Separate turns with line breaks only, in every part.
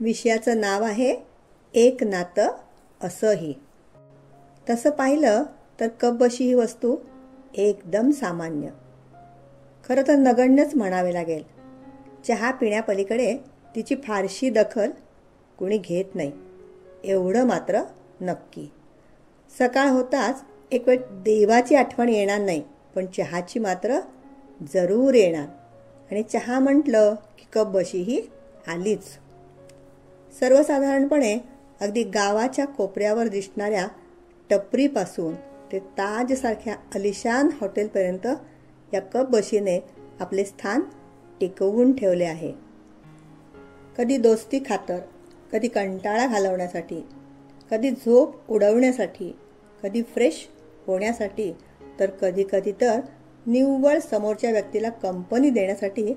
विषयाचं नाव आहे एक नातं असंही. तसं पाहिलं तर कपबशी ही वस्तू एकदम सामान्य, खरं तर नगण्यच म्हणावे लागेल. चहा पिण्यापलीकडे तिची फारशी दखल कुणी घेत नाही, एवढं मात्र नक्की. सकाळ होताच एक वेळ देवाची आठवण येणार नाही, पण चहाची मात्र जरूर येणार. आणि चहा म्हटलं की कपबशी ही आलीच. सर्वसाधारणपणे अगदी गावाच्या कोपऱ्यावर दिसणाऱ्या टपरीपासून ते ताजसारख्या आलिशान हॉटेलपर्यंत या कपबशीने आपले स्थान टिकवून ठेवले आहे. कधी दोस्ती खातर, कधी कंटाळा घालवण्यासाठी, कधी झोप उडवण्यासाठी, कधी फ्रेश होण्यासाठी, तर कधी कधी तर निव्वळ समोरच्या व्यक्तीला कंपनी देण्यासाठी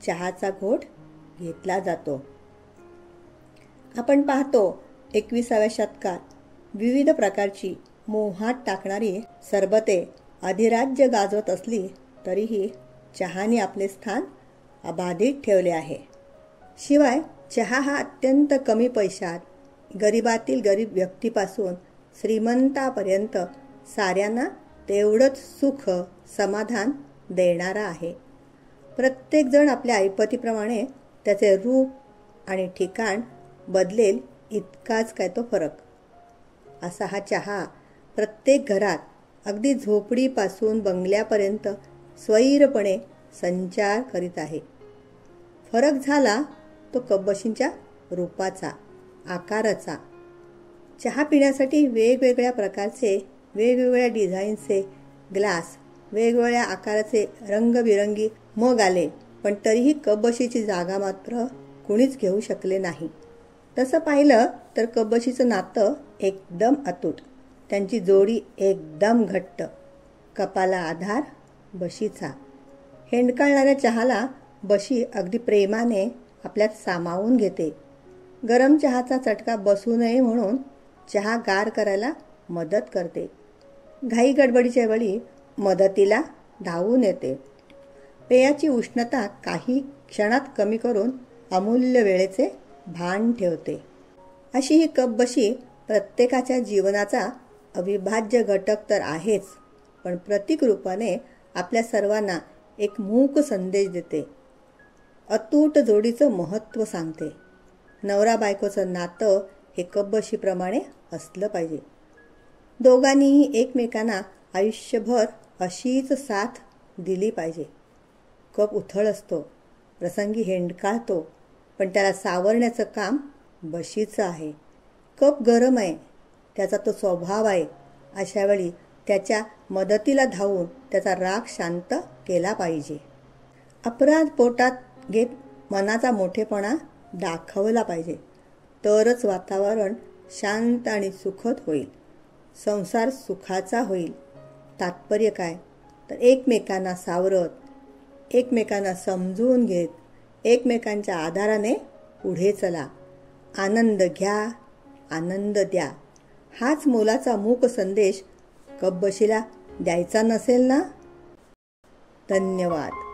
चहाचा घोट घेतला जातो. आपण पाहतो 21व्या शतकात विविध प्रकारची मोहात टाकणारी सरबते अधिराज्य गाजवत असली तरीही चहाने आपले स्थान अबाधित ठेवले आहे. शिवाय चहा हा अत्यंत कमी पैशात गरिबातील गरीब व्यक्तीपासून श्रीमंतापर्यंत साऱ्यांना तेवढंच सुख समाधान देणारा आहे. प्रत्येकजण आपल्या ऐपतीप्रमाणे त्याचे रूप आणि ठिकाण बदलेल इतकाच काय तो फरक. असा हा चहा प्रत्येक घरात अगदी झोपडीपासून बंगल्यापर्यंत स्वैरपणे संचार करीत आहे. फरक झाला तो कपबशींच्या रूपाचा, आकाराचा. चहा पिण्यासाठी वेगवेगळ्या प्रकारचे, वेगवेगळ्या डिझाईनचे ग्लास, वेगवेगळ्या आकाराचे रंगबिरंगी मग आले, पण तरीही कपबशीची जागा मात्र कुणीच घेऊ शकले नाही. तसं पाहिलं तर कपबशीचं नातं एकदम अतूट, त्यांची जोडी एकदम घट्ट. कपाला आधार बशीचा. हेंडकाळणाऱ्या चहाला बशी अगदी प्रेमाने आपल्यात सामावून घेते. गरम चहाचा चटका बसू नये म्हणून चहा गार करायला मदत करते. घाई गडबडीच्या वेळी मदतीला धावून येते. पेयाची उष्णता काही क्षणात कमी करून अमूल्य वेळेचे भान ठेवते. अशी ही कपबशी प्रत्येकाच्या जीवनाचा अविभाज्य घटक तर आहेच, पण प्रतीक रूपाने आपल्या सर्वांना एक मूक संदेश देते. अतूट जोडीचं महत्त्व सांगते. नवरा बायकोचं नातं हे कपबशीप्रमाणे असलं पाहिजे. दोघांनीही एकमेकांना आयुष्यभर अशीच साथ दिली पाहिजे. कप उथळ असतो, प्रसंगी हेंडकाळतो, पण त्याला सावरण्याचं काम बशीचं आहे. कप गरम आहे, त्याचा तो स्वभाव आहे. अशा वेळी त्याच्या मदतीला धावून त्याचा राग शांत केला पाहिजे. अपराध पोटात घेत मनाचा मोठेपणा दाखवला पाहिजे, तरच वातावरण शांत आणि सुखद होईल. संसार सुखाचा होईल. तात्पर्य काय तर एकमेकांना सावरत, एकमेकांना समजून घेत, एकमेकांच्या आधाराने पुढे चला. आनंद घ्या, आनंद द्या. हाच मोलाचा मूक संदेश कपबशीला द्यायचा नसेल ना? धन्यवाद.